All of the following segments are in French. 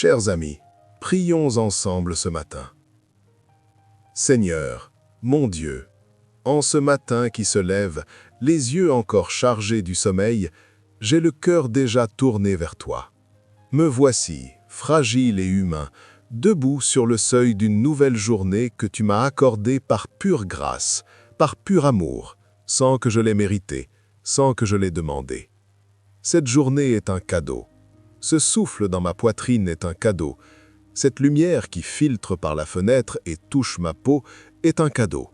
Chers amis, prions ensemble ce matin. Seigneur, mon Dieu, en ce matin qui se lève, les yeux encore chargés du sommeil, j'ai le cœur déjà tourné vers toi. Me voici, fragile et humain, debout sur le seuil d'une nouvelle journée que tu m'as accordée par pure grâce, par pur amour, sans que je l'ai méritée, sans que je l'ai demandé. Cette journée est un cadeau. Ce souffle dans ma poitrine est un cadeau. Cette lumière qui filtre par la fenêtre et touche ma peau est un cadeau.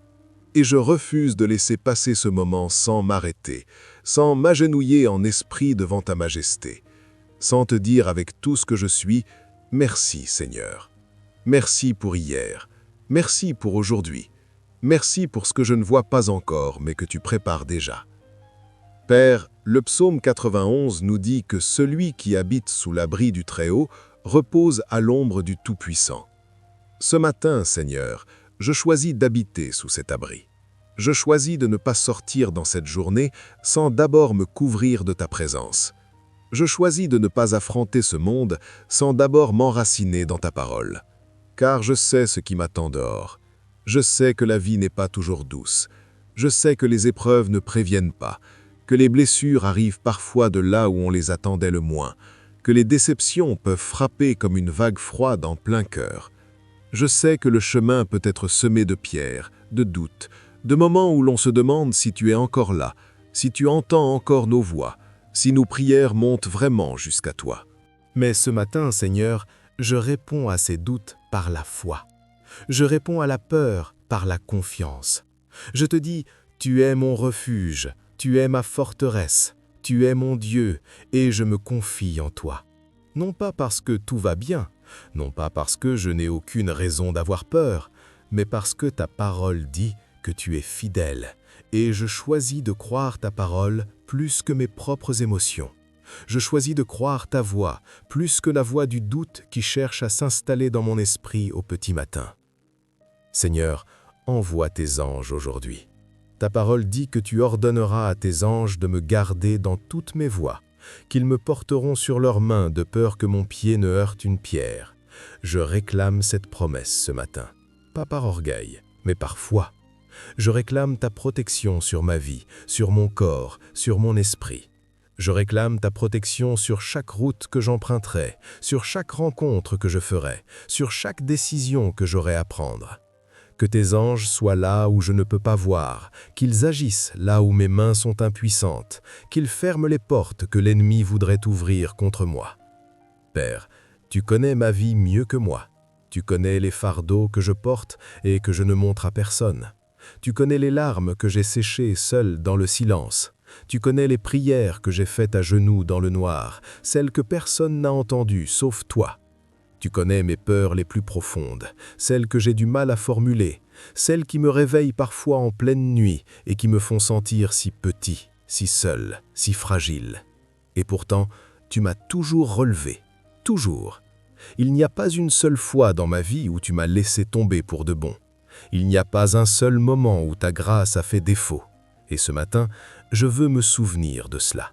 Et je refuse de laisser passer ce moment sans m'arrêter, sans m'agenouiller en esprit devant ta majesté, sans te dire avec tout ce que je suis, merci Seigneur. Merci pour hier, merci pour aujourd'hui, merci pour ce que je ne vois pas encore mais que tu prépares déjà. Père, le psaume 91 nous dit que celui qui habite sous l'abri du Très-Haut repose à l'ombre du Tout-Puissant. Ce matin, Seigneur, je choisis d'habiter sous cet abri. Je choisis de ne pas sortir dans cette journée sans d'abord me couvrir de ta présence. Je choisis de ne pas affronter ce monde sans d'abord m'enraciner dans ta parole. Car je sais ce qui m'attend dehors. Je sais que la vie n'est pas toujours douce. Je sais que les épreuves ne préviennent pas, que les blessures arrivent parfois de là où on les attendait le moins, que les déceptions peuvent frapper comme une vague froide en plein cœur. Je sais que le chemin peut être semé de pierres, de doutes, de moments où l'on se demande si tu es encore là, si tu entends encore nos voix, si nos prières montent vraiment jusqu'à toi. Mais ce matin, Seigneur, je réponds à ces doutes par la foi. Je réponds à la peur par la confiance. Je te dis, tu es mon refuge, tu es ma forteresse, tu es mon Dieu, et je me confie en toi. Non pas parce que tout va bien, non pas parce que je n'ai aucune raison d'avoir peur, mais parce que ta parole dit que tu es fidèle, et je choisis de croire ta parole plus que mes propres émotions. Je choisis de croire ta voix plus que la voix du doute qui cherche à s'installer dans mon esprit au petit matin. Seigneur, envoie tes anges aujourd'hui. Ta parole dit que tu ordonneras à tes anges de me garder dans toutes mes voies, qu'ils me porteront sur leurs mains de peur que mon pied ne heurte une pierre. Je réclame cette promesse ce matin, pas par orgueil, mais par foi. Je réclame ta protection sur ma vie, sur mon corps, sur mon esprit. Je réclame ta protection sur chaque route que j'emprunterai, sur chaque rencontre que je ferai, sur chaque décision que j'aurai à prendre. Que tes anges soient là où je ne peux pas voir, qu'ils agissent là où mes mains sont impuissantes, qu'ils ferment les portes que l'ennemi voudrait ouvrir contre moi. Père, tu connais ma vie mieux que moi. Tu connais les fardeaux que je porte et que je ne montre à personne. Tu connais les larmes que j'ai séchées seul dans le silence. Tu connais les prières que j'ai faites à genoux dans le noir, celles que personne n'a entendues sauf toi. Tu connais mes peurs les plus profondes, celles que j'ai du mal à formuler, celles qui me réveillent parfois en pleine nuit et qui me font sentir si petit, si seul, si fragile. Et pourtant, tu m'as toujours relevé, toujours. Il n'y a pas une seule fois dans ma vie où tu m'as laissé tomber pour de bon. Il n'y a pas un seul moment où ta grâce a fait défaut. Et ce matin, je veux me souvenir de cela.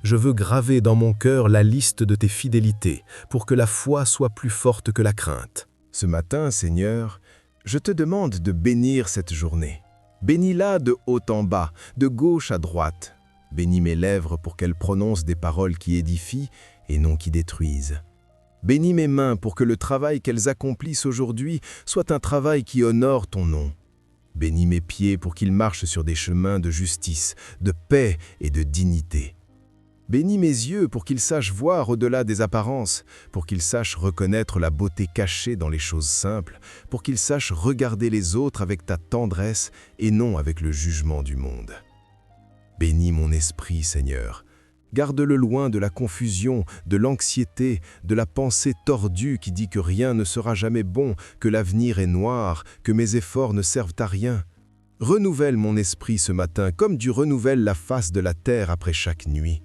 Je veux graver dans mon cœur la liste de tes fidélités pour que la foi soit plus forte que la crainte. Ce matin, Seigneur, je te demande de bénir cette journée. Bénis-la de haut en bas, de gauche à droite. Bénis mes lèvres pour qu'elles prononcent des paroles qui édifient et non qui détruisent. Bénis mes mains pour que le travail qu'elles accomplissent aujourd'hui soit un travail qui honore ton nom. Bénis mes pieds pour qu'ils marchent sur des chemins de justice, de paix et de dignité. Bénis mes yeux pour qu'ils sachent voir au-delà des apparences, pour qu'ils sachent reconnaître la beauté cachée dans les choses simples, pour qu'ils sachent regarder les autres avec ta tendresse et non avec le jugement du monde. Bénis mon esprit, Seigneur. Garde-le loin de la confusion, de l'anxiété, de la pensée tordue qui dit que rien ne sera jamais bon, que l'avenir est noir, que mes efforts ne servent à rien. Renouvelle mon esprit ce matin comme tu renouvelles la face de la terre après chaque nuit.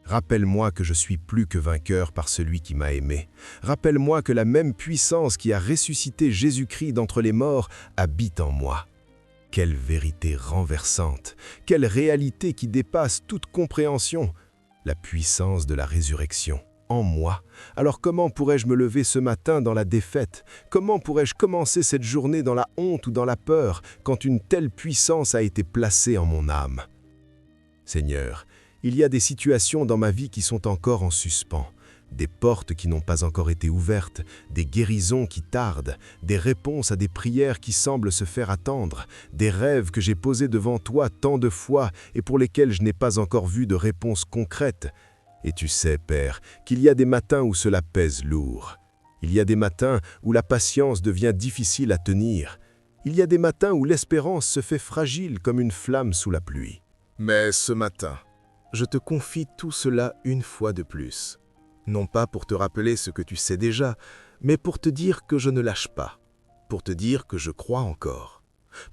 Rappelle-moi que je suis plus que vainqueur par celui qui m'a aimé. Rappelle-moi que la même puissance qui a ressuscité Jésus-Christ d'entre les morts habite en moi. Quelle vérité renversante, quelle réalité qui dépasse toute compréhension, la puissance de la résurrection. en moi. Alors comment pourrais-je me lever ce matin dans la défaite? Comment pourrais-je commencer cette journée dans la honte ou dans la peur, quand une telle puissance a été placée en mon âme? Seigneur, il y a des situations dans ma vie qui sont encore en suspens, des portes qui n'ont pas encore été ouvertes, des guérisons qui tardent, des réponses à des prières qui semblent se faire attendre, des rêves que j'ai posés devant toi tant de fois et pour lesquels je n'ai pas encore vu de réponse concrète. Et tu sais, Père, qu'il y a des matins où cela pèse lourd. Il y a des matins où la patience devient difficile à tenir. Il y a des matins où l'espérance se fait fragile comme une flamme sous la pluie. Mais ce matin, je te confie tout cela une fois de plus. Non pas pour te rappeler ce que tu sais déjà, mais pour te dire que je ne lâche pas, pour te dire que je crois encore,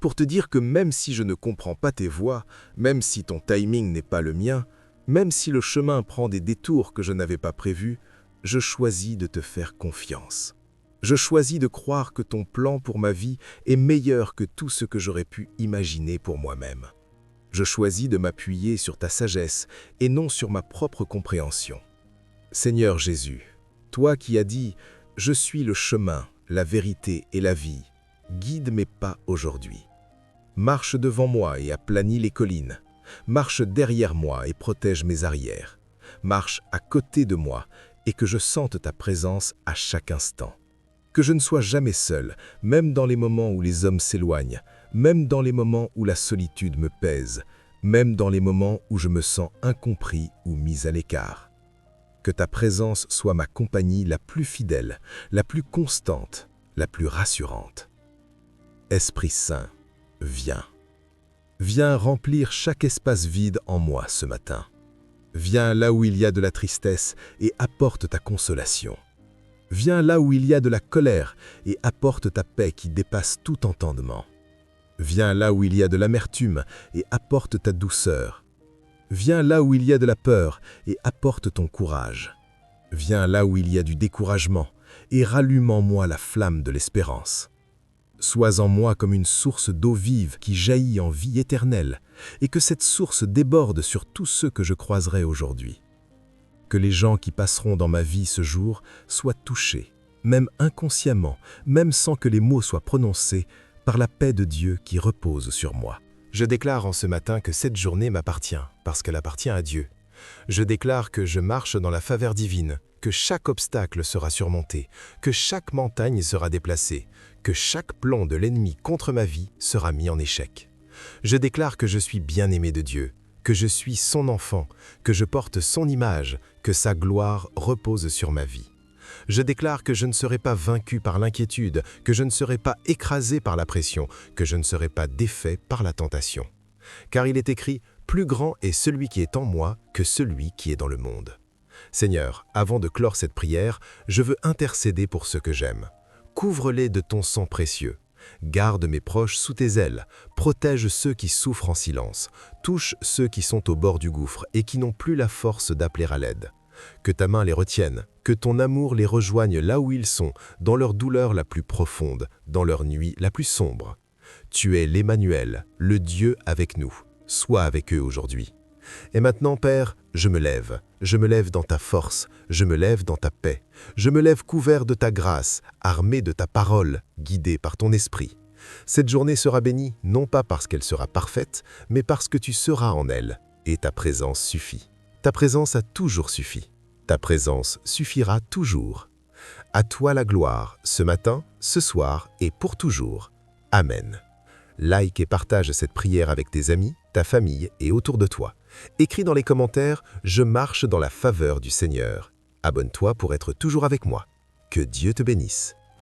pour te dire que même si je ne comprends pas tes voies, même si ton timing n'est pas le mien, même si le chemin prend des détours que je n'avais pas prévus, je choisis de te faire confiance. Je choisis de croire que ton plan pour ma vie est meilleur que tout ce que j'aurais pu imaginer pour moi-même. Je choisis de m'appuyer sur ta sagesse et non sur ma propre compréhension. Seigneur Jésus, toi qui as dit « Je suis le chemin, la vérité et la vie », guide mes pas aujourd'hui. Marche devant moi et aplanis les collines. Marche derrière moi et protège mes arrières. Marche à côté de moi et que je sente ta présence à chaque instant. Que je ne sois jamais seul, même dans les moments où les hommes s'éloignent, même dans les moments où la solitude me pèse, même dans les moments où je me sens incompris ou mis à l'écart. Que ta présence soit ma compagnie la plus fidèle, la plus constante, la plus rassurante. Esprit Saint, viens. Viens remplir chaque espace vide en moi ce matin. Viens là où il y a de la tristesse et apporte ta consolation. Viens là où il y a de la colère et apporte ta paix qui dépasse tout entendement. Viens là où il y a de l'amertume et apporte ta douceur. Viens là où il y a de la peur et apporte ton courage. Viens là où il y a du découragement et rallume en moi la flamme de l'espérance. Sois en moi comme une source d'eau vive qui jaillit en vie éternelle et que cette source déborde sur tous ceux que je croiserai aujourd'hui. Que les gens qui passeront dans ma vie ce jour soient touchés, même inconsciemment, même sans que les mots soient prononcés, par la paix de Dieu qui repose sur moi. Je déclare en ce matin que cette journée m'appartient, parce qu'elle appartient à Dieu. Je déclare que je marche dans la faveur divine, que chaque obstacle sera surmonté, que chaque montagne sera déplacée, que chaque plan de l'ennemi contre ma vie sera mis en échec. Je déclare que je suis bien-aimé de Dieu, que je suis son enfant, que je porte son image, que sa gloire repose sur ma vie. Je déclare que je ne serai pas vaincu par l'inquiétude, que je ne serai pas écrasé par la pression, que je ne serai pas défait par la tentation. Car il est écrit « Plus grand est celui qui est en moi que celui qui est dans le monde ». Seigneur, avant de clore cette prière, je veux intercéder pour ceux que j'aime. Couvre-les de ton sang précieux. Garde mes proches sous tes ailes, protège ceux qui souffrent en silence, touche ceux qui sont au bord du gouffre et qui n'ont plus la force d'appeler à l'aide. Que ta main les retienne, que ton amour les rejoigne là où ils sont, dans leur douleur la plus profonde, dans leur nuit la plus sombre. Tu es l'Emmanuel, le Dieu avec nous. Sois avec eux aujourd'hui. Et maintenant, Père, je me lève dans ta force, je me lève dans ta paix, je me lève couvert de ta grâce, armé de ta parole, guidé par ton esprit. Cette journée sera bénie, non pas parce qu'elle sera parfaite, mais parce que tu seras en elle, et ta présence suffit. Ta présence a toujours suffi. Ta présence suffira toujours. À toi la gloire, ce matin, ce soir et pour toujours. Amen. Like et partage cette prière avec tes amis, ta famille et autour de toi. Écris dans les commentaires « Je marche dans la faveur du Seigneur ». Abonne-toi pour être toujours avec moi. Que Dieu te bénisse.